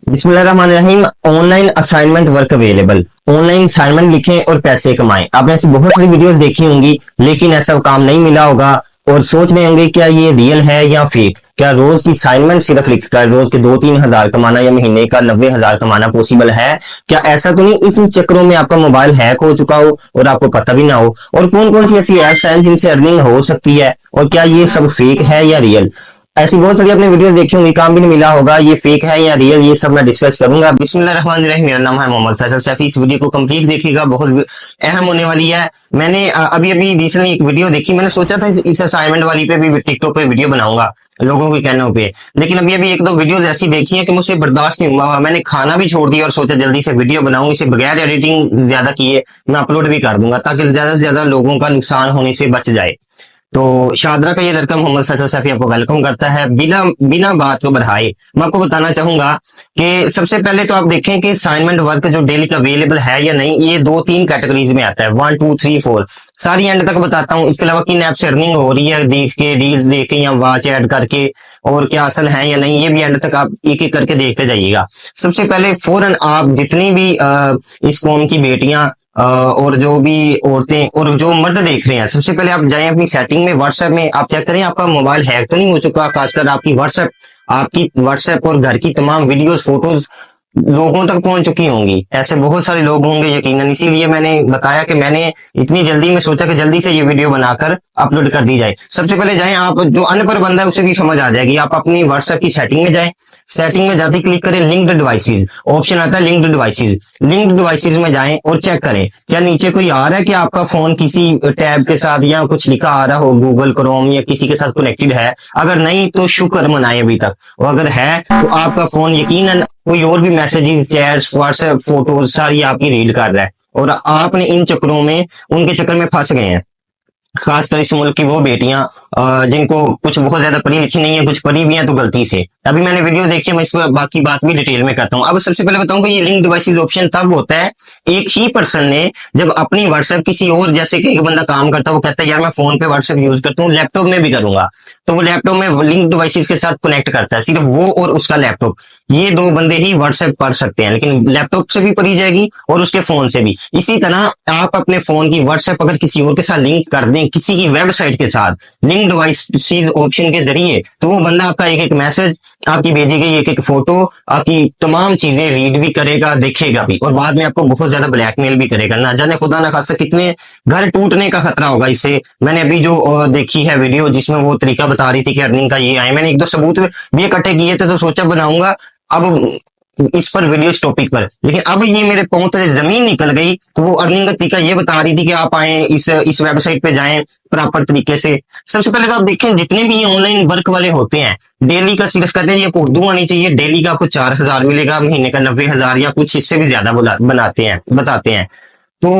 बिस्मिल्लाहिर्रहमानिर्रहीम। Online assignment work available. Online assignment लिखें और पैसे कमाएं। आपने ऐसी बहुत सारी वीडियोस देखी होंगी, लेकिन ऐसा काम नहीं मिला होगा और सोच रहे होंगे क्या ये रियल है या फेक। क्या रोज की असाइनमेंट सिर्फ लिखकर रोज के 2-3 हजार कमाना या महीने का 90,000 कमाना पॉसिबल है? क्या ऐसा तो नहीं इस चक्करों में आपका मोबाइल हैक हो चुका हो और आपको पता भी ना हो? और कौन कौन सी ऐसी एप्स हैं जिनसे अर्निंग हो सकती है, और क्या ये सब फेक है या रियल? ऐसी बहुत सारी आपने वीडियोस देखी होंगी, काम भी नहीं मिला होगा, ये फेक है या रियल, ये सब मैं डिस्कस करूंगा। बिस्मिल्लाहिर्रहमानिर्रहीम। मेरा नाम है मोहम्मद फैसल सैफी। इस वीडियो को कंप्लीट देखिएगा, बहुत अहम होने वाली है। मैंने अभी अभी रिसेंटली एक वीडियो देखी। मैंने सोचा था इस असाइनमेंट वाली पे भी टिकटॉक पे वीडियो बनाऊंगा लोगों के कहने पे, लेकिन अभी अभी एक दो वीडियोस ऐसी देखी है कि मुझसे बर्दाश्त नहीं हुआ। मैंने खाना भी छोड़ दिया और सोचा जल्दी से वीडियो बनाऊं, इसे बगैर एडिटिंग ज्यादा किए मैं अपलोड भी कर दूंगा ताकि ज्यादा से ज्यादा लोगों का नुकसान होने से बच जाए। तो शादरा का ये लड़का मोहम्मद फैसल सैफी आपको वेलकम करता है। बिना बिना बात को बढ़ाए मैं आपको बताना चाहूंगा कि सबसे पहले तो आप देखें कि असाइनमेंट वर्क जो डेली का अवेलेबल है या नहीं, ये 2-3 कैटेगरीज में आता है, 1 2 3 4 सारी एंड तक बताता हूँ। इसके अलावा किन ऐप से अर्निंग हो रही है देख के, रील्स देख के या वॉच ऐड करके, और क्या असल है या नहीं, ये भी एंड तक आप एक एक करके देखते जाइएगा। सबसे पहले फौरन आप जितनी भी इस कौम की बेटियां और जो भी औरतें और जो मर्द देख रहे हैं, सबसे पहले आप जाएं अपनी सेटिंग में, व्हाट्सएप में आप चेक करें आपका मोबाइल हैक तो नहीं हो चुका। खासकर आपकी व्हाट्सएप और घर की तमाम वीडियोस फोटोज लोगों तक पहुंच चुकी होंगी। ऐसे बहुत सारे लोग होंगे यकीनन, इसीलिए मैंने बताया कि मैंने इतनी जल्दी में सोचा कि जल्दी से ये वीडियो बनाकर अपलोड कर दी जाए। सबसे पहले जाएं, आप जो अनपढ़ बंदा है उसे भी समझ आ जाएगी, आप अपनी व्हाट्सएप की सेटिंग में जाएं। सेटिंग में जाते क्लिक करें लिंक्ड डिवाइसेज, ऑप्शन आता है लिंक्ड डिवाइसेज। लिंक्ड डिवाइसेज में जाएं और चेक करें क्या नीचे कोई आ रहा है कि आपका फोन किसी टैब के साथ या कुछ लिखा आ रहा हो, गूगल क्रोम या किसी के साथ कनेक्टेड है। अगर नहीं तो शुक्र मनाएं अभी तक, और अगर है तो आपका फोन यकीनन कोई और भी मैसेजेस, चैट्स, व्हाट्सएप, फोटोज सारी आपकी रीड कर रहा है और आपने इन चक्करों में, उनके चक्कर में फंस गए हैं। खासकर इस मुल्क की वो बेटियां जिनको कुछ बहुत ज्यादा पढ़ी लिखी नहीं है, कुछ पढ़ी भी हैं तो गलती से। अभी मैंने वीडियो देखी है, मैं इस पर बाकी बात भी डिटेल में करता हूँ। अब सबसे पहले बताऊंगा ये लिंक डिवाइसेस ऑप्शन तब होता है एक ही पर्सन ने जब अपनी व्हाट्सएप किसी और, जैसे कि एक बंदा काम करता है वो कहता है यार मैं फोन पे व्हाट्सएप यूज करता हूँ, लैपटॉप में भी करूंगा, तो वो लैपटॉप में लिंक डिवाइसेस के साथ कनेक्ट करता है, सिर्फ वो और उसका लैपटॉप। ये दो बंदे ही व्हाट्सएप पढ़ सकते हैं, लेकिन लैपटॉप से भी पढ़ी जाएगी और उसके फोन से भी। इसी तरह आप अपने फोन की व्हाट्सएप अगर किसी और के साथ लिंक कर दें, किसी की वेबसाइट के साथ लिंक डिवाइसेस ऑप्शन के जरिए, तो वो बंदा आपका एक एक मैसेज, आपकी भेजी गई एक एक फोटो, आपकी तमाम चीजें रीड भी करेगा, देखेगा भी, और बाद में आपको बहुत ज्यादा ब्लैकमेल भी करेगा। ना जाने खुदा ना खासा कितने घर टूटने का खतरा होगा इससे। मैंने अभी जो देखी है वीडियो जिसमें वो तरीका बता रही थी कि अर्निंग का ये आए, मैंने एक दो सबूत भी इकट्ठे किए थे तो सोचा बनाऊंगा अब इस पर वीडियो, इस टॉपिक पर। लेकिन अब ये मेरे पांव तले जमीन निकल गई, तो वो अर्निंग का तरीका ये बता रही थी कि आप आए इस वेबसाइट पे जाएं प्रॉपर तरीके से। सबसे पहले तो आप देखें जितने भी ऑनलाइन वर्क वाले होते हैं, डेली का सिर्फ कहते हैं ये उर्दू आनी चाहिए, डेली का आपको 4,000 मिलेगा, महीने का 90,000 या कुछ इससे भी ज्यादा बनाते हैं, बताते हैं। तो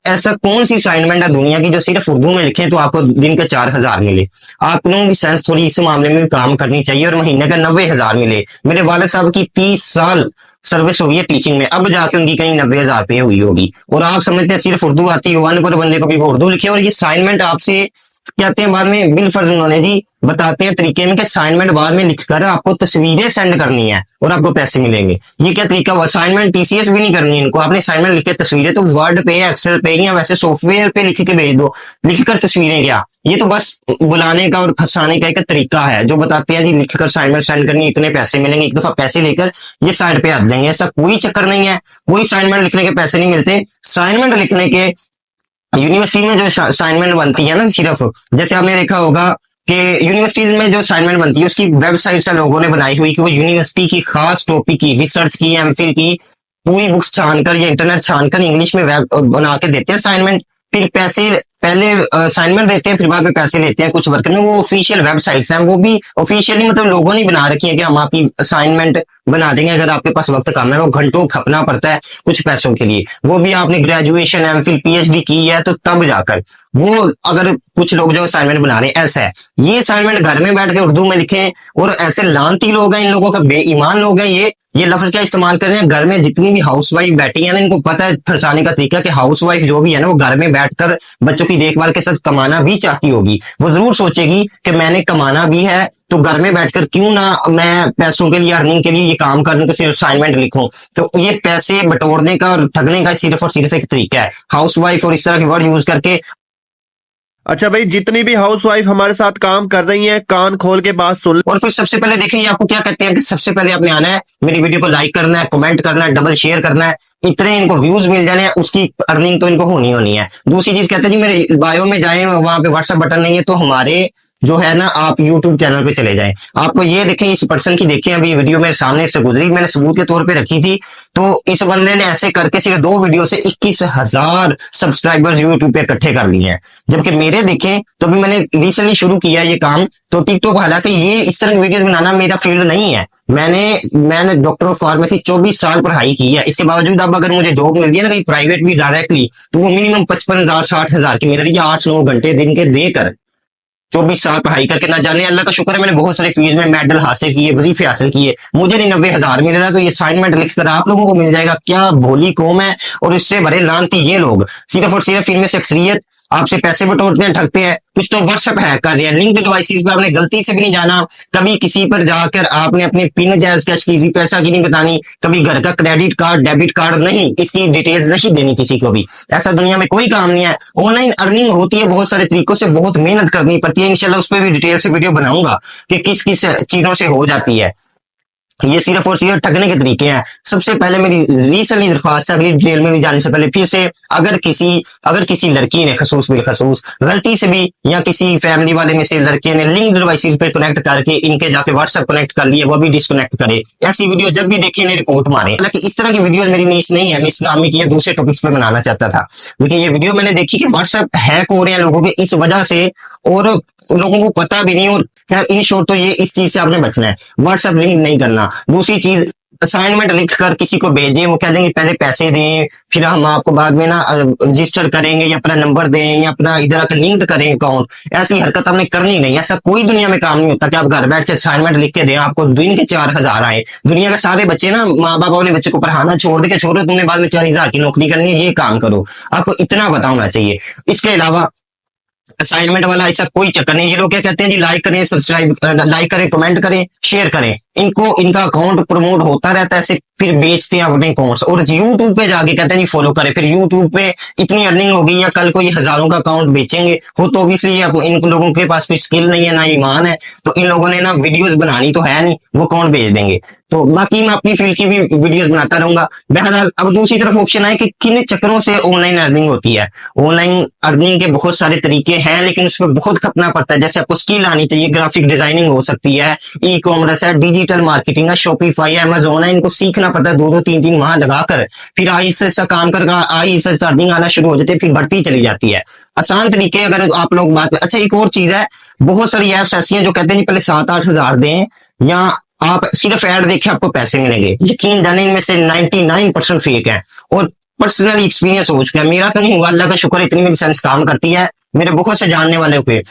ऐसा कौन सी असाइनमेंट है दुनिया की जो सिर्फ उर्दू में लिखे तो आपको दिन के 4,000 मिले? आप लोगों की सेंस थोड़ी इस मामले में भी काम करनी चाहिए, और महीने का 90,000 मिले। मेरे वाले साहब की 30 साल सर्विस हो गई है टीचिंग में, अब जाके उनकी कहीं 90,000 पे हुई होगी, और आप समझते हैं सिर्फ उर्दू आती हो, अनपढ़ बंदे को भी वो उर्दू लिखे। और ये असाइनमेंट आपसे कहते हैं बाद में बिल फर्ज उन्होंने जी बताते हैं तरीके में कि असाइनमेंट बाद में लिखकर आपको तस्वीरें सेंड करनी है और आपको पैसे मिलेंगे। ये क्या तरीका हुआ? असाइनमेंट टीसीएस भी नहीं करनी इनको, आपने असाइनमेंट लिख के तस्वीरें तो वर्ड पे, एक्सेल पे या वैसे सॉफ्टवेयर पे लिख के भेज दो। लिखकर तस्वीरें क्या, ये तो बस बुलाने का और फंसाने का एक तरीका है जो बताते हैं जी लिखकर असाइनमेंट सेंड करनी, इतने पैसे मिलेंगे। एक दफा पैसे लेकर ये साइड पे आ जाएंगे। ऐसा कोई चक्कर नहीं है, कोई असाइनमेंट लिखने के पैसे नहीं मिलते। असाइनमेंट लिखने के यूनिवर्सिटी में जो असाइनमेंट बनती है ना, सिर्फ जैसे आपने देखा होगा कि यूनिवर्सिटीज में जो असाइनमेंट बनती है उसकी वेबसाइट से लोगों ने बनाई हुई कि वो यूनिवर्सिटी की खास टॉपिक की रिसर्च की, एमफिल की पूरी बुक्स छानकर या इंटरनेट छानकर इंग्लिश में वेब बना के देते हैं असाइनमेंट। फिर पैसे पहले असाइनमेंट देते हैं, फिर बाद में पैसे लेते हैं कुछ वर्क में। वो ऑफिशियल वेबसाइट्स हैं, वो भी ऑफिशियली मतलब लोगों ने बना रखी है कि हम आपकी असाइनमेंट बना देंगे। अगर आपके पास वक्त कम है, वो घंटों खपना पड़ता है कुछ पैसों के लिए, वो भी आपने ग्रेजुएशन, एमफिल, पीएचडी की है तो तब जाकर। वो अगर कुछ लोग जो असाइनमेंट बना रहे हैं ऐसा है, ये असाइनमेंट घर में बैठ के उर्दू में लिखें, और ऐसे लानती लोग हैं, इन लोगों का बेईमान लोग हैं, ये लफ्ज क्या इस्तेमाल कर रहे हैं, घर में जितनी भी हाउसवाइफ बैठी है ना, इनको पता है फंसाने का तरीका कि हाउसवाइफ जो भी है ना वो घर में बैठकर बच्चों की देखभाल के साथ कमाना भी चाहती होगी। वो जरूर सोचेगी कि मैंने कमाना भी है तो घर में बैठकर क्यों ना मैं पैसों के लिए, अर्निंग के लिए ये काम करूं, तो सिर्फ असाइनमेंट लिखूं। तो ये पैसे बटोरने का और ठगने का सिर्फ और सिर्फ एक तरीका है, हाउसवाइफ और इस तरह के वर्ड यूज करके। अच्छा भाई, जितनी भी हाउसवाइफ हमारे साथ काम कर रही हैं, कान खोल के बात सुन। और फिर सबसे पहले देखें ये आपको क्या कहते हैं कि सबसे पहले आपने आना है, मेरी वीडियो को लाइक करना है, कमेंट करना है, डबल शेयर करना है, इतने इनको व्यूज मिल जाने हैं, उसकी अर्निंग तो इनको होनी होनी है। दूसरी चीज कहते हैं जी मेरे बायो में जाएं, वहां पे व्हाट्सएप बटन नहीं है, तो हमारे जो है ना आप यूट्यूब चैनल पे चले जाएं। आपको ये देखें, इस पर्सन की देखें, अभी वीडियो मेरे सामने से गुजरी, मैंने सबूत के तौर पे रखी थी, तो इस बंदे ने ऐसे करके सिर्फ 2 वीडियो से 21,000 सब्सक्राइबर्स यूट्यूब पे इकट्ठे कर लिए हैं। जबकि मेरे देखें तो भी मैंने रिसेंटली शुरू किया ये काम, तो टिकटॉक, हालांकि ये इस तरह की वीडियोस बनाना मेरा फील्ड नहीं है, मैंने डॉक्टर ऑफ फार्मेसी 24 साल पढ़ाई की है, इसके बावजूद अब अगर मुझे जॉब मिल रही है ना कहीं प्राइवेट भी डायरेक्टली, तो वो मिनिमम 55,000 60,000 की मिल रही है, 8-9 घंटे दिन के देकर 24 साल पढ़ाई करके। ना जाने अल्लाह का शुक्र है मैंने बहुत सारे फील्ड में मेडल हासिल किए, वजीफे हासिल किए, मुझे 99,000 मिल रहा है, तो ये असाइनमेंट लिखकर आप लोगों को मिल जाएगा। क्या भोली कौम है, और इससे भरे लानती ये लोग, सिर्फ और सिर्फ इनमें से अक्सरियत आपसे पैसे बटोरते हैं, ठगते हैं। कुछ तो व्हाट्सएप हैक कर रहे हैं, लिंक्ड डिवाइसेस पे आपने गलती से भी नहीं जाना, कभी किसी पर जाकर आपने अपनी पिन जायज कैश की, पैसा की नहीं बतानी, कभी घर का क्रेडिट कार्ड डेबिट कार्ड नहीं, इसकी डिटेल्स नहीं देनी किसी को भी। ऐसा दुनिया में कोई काम नहीं है। ऑनलाइन अर्निंग होती है बहुत सारे तरीकों से, बहुत मेहनत करनी पड़ती है, इंशाल्लाह उस पर भी डिटेल से वीडियो बनाऊंगा कि किस किस चीजों से हो जाती है। ये सिर्फ और सिर्फ ठगने के तरीके हैं। सबसे पहले मेरी रीसेंटली दरख्वास्त है, अगली डिटेल में भी जाने से पहले फिर से, अगर किसी लड़की ने खसूस बिलखसूस गलती से भी, या किसी फैमिली वाले में से लड़के ने लिंक डिवाइसेस पे कनेक्ट करके इनके जाके व्हाट्सएप कनेक्ट कर लिए, वो भी डिस्कनेक्ट करे। ऐसी वीडियो जब भी देखी इन्हें रिपोर्ट मारे। हालांकि इस तरह की वीडियो मेरी नीच नहीं है, मैं इस्लामिक या दूसरे टॉपिक्स पे बनाना चाहता था, लेकिन ये वीडियो मैंने देखी कि व्हाट्सएप हैक हो रहे हैं लोगों के इस वजह से, और लोगों को पता भी नहीं। और खैर इन शॉर्ट तो ये इस चीज से आपने बचना है, व्हाट्सएप लिंक नहीं करना। दूसरी चीज, असाइनमेंट लिख कर किसी को भेजें, वो कह देंगे पहले पैसे दें, फिर हम आपको बाद में ना रजिस्टर करेंगे, या अपना नंबर दें, या अपना इधर आकर लिंक करें अकाउंट। ऐसी हरकत आपने करनी नहीं। ऐसा कोई दुनिया में काम नहीं होता कि आप घर बैठ के असाइनमेंट लिख के दें, आपको दिन के 4,000 आए। दुनिया के सारे बच्चे ना माँ बाप अपने बच्चे को पढ़ाना छोड़ दे के, छोड़ो तुमने बाद में 4,000 की नौकरी करनी है, ये काम करो। आपको इतना पता होना चाहिए। इसके अलावा असाइनमेंट वाला ऐसा कोई चक्कर नहीं। ये लोग क्या कहते हैं जी, लाइक करें, सब्सक्राइब, लाइक करें, कमेंट करें, शेयर करें, इनका अकाउंट प्रमोट होता रहता है, ऐसे फिर बेचते हैं अपने अकाउंट्स, और यूट्यूब पे जाके कहते हैं जी फॉलो करें, फिर यूट्यूब पे इतनी अर्निंग होगी, या कल को ये हजारों का अकाउंट बेचेंगे। हो तो ऑब्वियसली इन लोगों के पास कोई स्किल नहीं है, ना ईमान है, तो इन लोगों ने ना वीडियोस बनानी तो है नहीं, वो कौन भेज देंगे। तो बाकी मैं अपनी फील्ड की भी वीडियोस बनाता रहूंगा। बहरहाल अब दूसरी तरफ ऑप्शन है कि किन चक्करों से ऑनलाइन अर्निंग होती है। ऑनलाइन अर्निंग के बहुत सारे तरीके हैं, लेकिन उसमें बहुत खपना पड़ता है। जैसे आपको स्किल आनी चाहिए, ग्राफिक डिजाइनिंग हो सकती है, ई कॉमर्स है, डिजिटल मार्केटिंग है, शॉपिफाई है, अमेजोन है, इनको सीखना पड़ता है 2-2 3-3 माह लगाकर, फिर आहिस्ता आहिस्ता काम कर आहिस्ता अर्निंग आना शुरू हो जाती है, फिर बढ़ती चली जाती है। आसान तरीके अगर आप लोग बात। अच्छा एक और चीज है, बहुत सारी एप्स ऐसी हैं जो कहते हैं जी पहले 7-8 हजार दें, या आप सिर्फ ऐड देखें आपको पैसे मिलेंगे। यकीन जाने इनमें से 99% फेक है, और पर्सनली एक्सपीरियंस हो चुका है। मेरा तो नहीं हुआ, अल्लाह का शुक्र, इतनी मेरी सेंस काम करती है। मेरे बहुत से जानने वाले पे,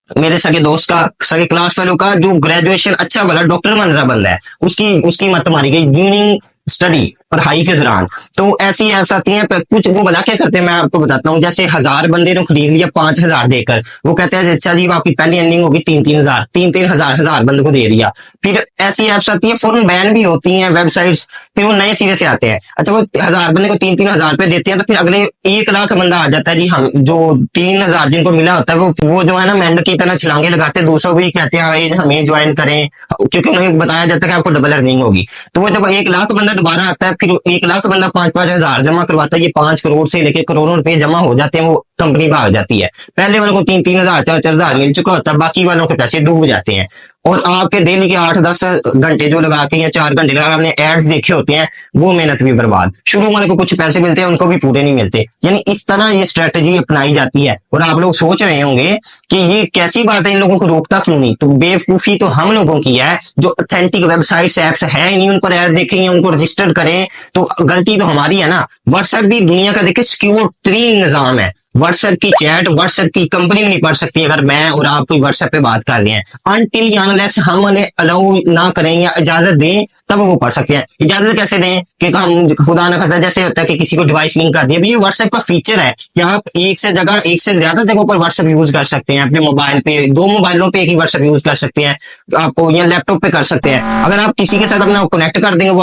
मेरे सगे दोस्त का, सगे क्लास फेलो का, जो ग्रेजुएशन अच्छा वाला डॉक्टर बन रहा बंदा है, उसकी मत मारी गई ड्यूरिंग स्टडी, पढ़ाई के दौरान। तो ऐसी ऐप्स आती हैं, कुछ वो भला क्या करते हैं मैं आपको बताता हूँ। जैसे 1000 बंदे ने खरीद लिया 5,000 देकर, वो कहते हैं अच्छा जी आपकी पहली अर्निंग होगी 3-3 हजार, 3-3 हजार बंदे को दे दिया। फिर ऐसी ऐप्स आती है, फौरन बैन भी होती हैं वेबसाइट्स, फिर वो नए सिरे से आते हैं। अच्छा वो 1000 बंदे को 3-3 हजार रुपए देते हैं, तो फिर अगले 1 लाख बंदा आ जाता है जी। हम जो 3,000 जिनको मिला होता है, वो जो है ना मेंढक की तरह छलांगे लगाते हैं, 200 भी कहते हैं हमें ज्वाइन करें, क्योंकि उन्हें बताया जाता है कि आपको डबल अर्निंग होगी। तो वो जब 1 लाख बंदा दोबारा आता है, फिर 1 लाख बंदा 5-5 हजार जमा करवाता है, ये 5 करोड़ से लेके करोड़ों रुपए जमा हो जाते हैं, वो कंपनी भाग जाती है। पहले वालों को 3-3 हजार 4-4 हजार मिल चुका होता है, बाकी वालों के पैसे डूब जाते हैं। और आपके डेली के 8-10 घंटे जो लगा के, या 4 घंटे लगा आपने एड्स देखे होते हैं, वो मेहनत भी बर्बाद। शुरू वाले को कुछ पैसे मिलते हैं, उनको भी पूरे नहीं मिलते। यानी इस तरह ये स्ट्रेटेजी अपनाई जाती है। और आप लोग सोच रहे होंगे कि ये कैसी बात है, इन लोगों को रोकता क्यों नहीं? तो बेवकूफी तो हम लोगों की है, जो ऑथेंटिक वेबसाइट्स ऐप्स है नहीं, उन पर ऐड देखें, उनको रजिस्टर करें, तो गलती तो हमारी है ना। व्हाट्सएप भी दुनिया का देखिए सिक्योर 3 निजाम है, व्हाट्सएप की चैट, व्हाट्सएप की कंपनी नहीं पढ़ सकती अगर मैं और आप कोई व्हाट्सएप पे बात कर रहे हैं, अनटिल अनलेस हम उन्हें अलाउ ना करें या इजाजत दें तब वो पढ़ सकते हैं। इजाजत कैसे दें कि हम खुदा ना खास्ता जैसे होता है कि किसी को डिवाइस लिंक कर दिया, ये व्हाट्सएप का फीचर है कि आप एक से ज्यादा जगहों पर व्हाट्सएप यूज कर सकते हैं। अपने मोबाइल पे 2 मोबाइलों पे एक ही व्हाट्सएप यूज कर सकते हैं, आपको या लैपटॉप पे कर सकते हैं। अगर आप किसी के साथ अपना कनेक्ट कर देंगे,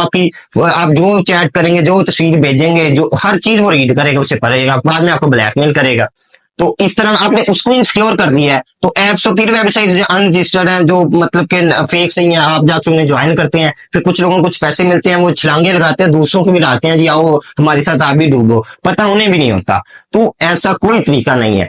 आप जो चैट करेंगे, जो तस्वीर भेजेंगे, जो हर चीज वो रीड करेगा, उसे पढ़ेगा, बाद में आपको ब्लैकमेल करेगा। तो इस तरह आपने उसको इंसिक्योर कर दिया है। तो एप्स और फिर वेबसाइट जो अनरजिस्टर्ड है, जो मतलब के फेक सही है, आप जाके उन्हें ज्वाइन करते हैं, फिर कुछ लोगों को कुछ पैसे मिलते हैं, वो छलांगे लगाते हैं, दूसरों को भी लाते हैं जी आओ हमारे साथ आप भी डूबो, पता उन्हें भी नहीं होता। तो ऐसा कोई तरीका नहीं है।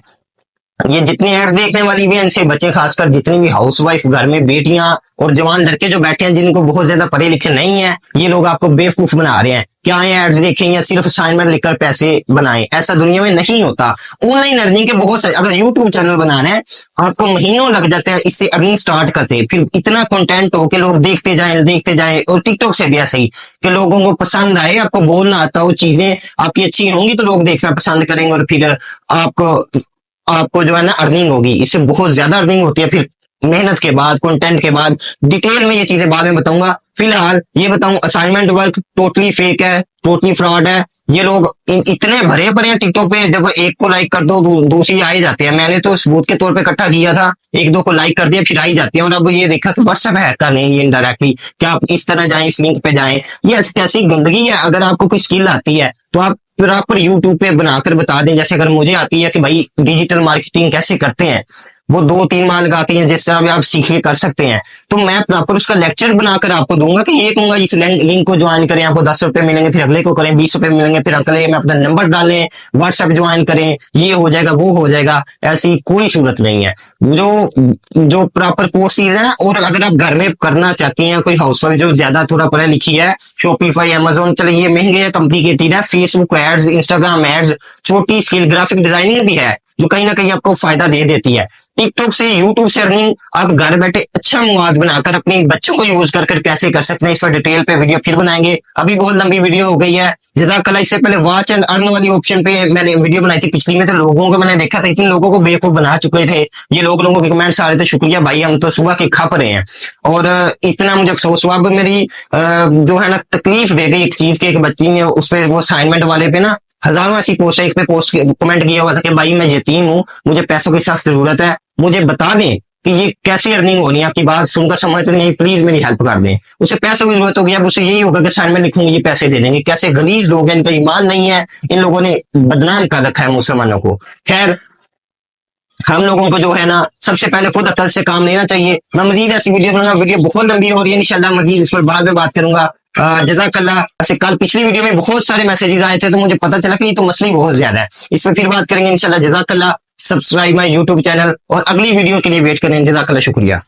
ये जितनी एड्स देखने वाली भी हैं इनसे बचे, खासकर जितनी भी हाउसवाइफ घर में बेटियां और जवान लड़के जो बैठे हैं जिनको बहुत ज्यादा पढ़े लिखे नहीं है, ये लोग आपको बेवकूफ बना रहे हैं। क्या ये एड्स देखें या सिर्फ असाइनमेंट लिखकर पैसे बनाएं, ऐसा दुनिया में नहीं होता। ऑनलाइन अर्निंग के बहुत सारे, अगर यूट्यूब चैनल बनाना है आपको महीनों लग जाते हैं इससे अर्निंग स्टार्ट करते, फिर इतना कंटेंट हो कि लोग देखते जाएं। और टिकटॉक से भी ऐसे ही कि लोगों को पसंद आए, आपको बोलना आता हो, चीजें आपकी अच्छी होंगी तो लोग देखना पसंद करेंगे और फिर आपको जो है ना अर्निंग होगी। इससे बहुत ज्यादा अर्निंग होती है। फिर मेहनत के बाद, कंटेंट के बाद, डिटेल में ये चीजें बाद में बताऊंगा। फिलहाल ये बताऊं, असाइनमेंट वर्क टोटली फेक है, टोटली फ्रॉड है। ये लोग इतने भरे पड़े हैं टिकटॉक पे, जब एक को लाइक कर दो दूसरी आ ही जाती है। मैंने तो सबूत के तौर पे इकट्ठा किया था, 1-2 को लाइक कर दिया फिर आ ही जाती है। और अब ये देखा कि व्हाट्सएप हैक का नहीं, ये इनडायरेक्टली क्या आप इस तरह जाएं, इस लिंक पे जाएं, ये कैसी गंदगी है। अगर आपको कोई स्किल आती है तो आप प्रॉपर यूट्यूब पे बनाकर बता दें। जैसे अगर मुझे आती है कि भाई डिजिटल मार्केटिंग कैसे करते हैं, वो 2-3 माह लगाते हैं, जिस तरह भी आप सीख के कर सकते हैं, तो मैं प्रॉपर उसका लेक्चर बनाकर आपको दूंगा कि ये कहूंगा इस लिंक को ज्वाइन करें, आपको 10 रुपए मिलेंगे, फिर अगले को करें 20 रुपए मिलेंगे, फिर अगले में अपना नंबर डालें, व्हाट्सएप ज्वाइन करें, ये हो जाएगा वो हो जाएगा। ऐसी कोई सूरत नहीं है। जो प्रॉपर कोर्सेज है, और अगर आप घर में करना चाहती हैं, कोई हाउसवाइफ जो ज्यादा थोड़ा पढ़ा लिखी है, शॉपिफाई, अमेजोन, चले ये महंगे है, कॉम्प्लिकेटेड है, फेसबुक एड्स, इंस्टाग्राम एड्स, छोटी स्किल ग्राफिक डिजाइनिंग भी है जो कहीं ना कहीं आपको फायदा दे देती है। टिकटॉक से, यूट्यूब से अर्निंग आप घर बैठे अच्छा मवाद बनाकर अपने बच्चों को यूज कर कैसे कर सकते हैं, इस पर डिटेल पे वीडियो फिर बनाएंगे। अभी बहुत लंबी वीडियो हो गई है। जज़ाकल्लाह। इससे पहले वॉच एंड अर्न वाली ऑप्शन पे मैंने वीडियो बनाई थी पिछली में, तो लोगों को मैंने देखा था, इतने लोगों को बेवकूफ बना चुके थे ये लोगों के कमेंट्स आ रहे थे, शुक्रिया भाई हम तो सुबह के खप रहे हैं। और इतना मुझे अफसोस हुआ। अब मेरी जो है ना तकलीफ दे गई एक चीज की, एक बच्ची ने उस पर वो असाइनमेंट वाले पे ना हजारों ऐसी पोस्ट है, एक पे पोस्ट कमेंट किया हुआ था कि भाई मैं यतीम हूँ, मुझे पैसों की सख्त जरूरत है, मुझे बता दें कि ये कैसे अर्निंग होनी है। आपकी बात सुनकर समझ तो नहीं, प्लीज मेरी हेल्प कर दें। उसे पैसों की जरूरत होगी, अब उसे यही होगा कि असाइनमेंट लिखूंगी ये पैसे दे देंगे। कैसे गलीज लोग हैं, इनका ईमान नहीं है, इन लोगों ने बदनाम कर रखा है मुसलमानों को। खैर, हम लोगों को जो है ना सबसे पहले खुद अकल से काम लेना चाहिए। मैं मजीद ऐसी वीडियो बनाऊंगा, वीडियो बहुत लंबी हो रही है, इंशाल्लाह मजीद इस पर बाद में बात करूंगा। जज़ाकल्लाह। ऐसे कल पिछली वीडियो में बहुत सारे मैसेजेस आए थे, तो मुझे पता चला कि ये तो मसले बहुत ज्यादा है, इस पर फिर बात करेंगे इंशाल्लाह। जज़ाकल्लाह। सब्सक्राइब माय यूट्यूब चैनल और अगली वीडियो के लिए वेट करें। जज़ाकल्लाह, शुक्रिया।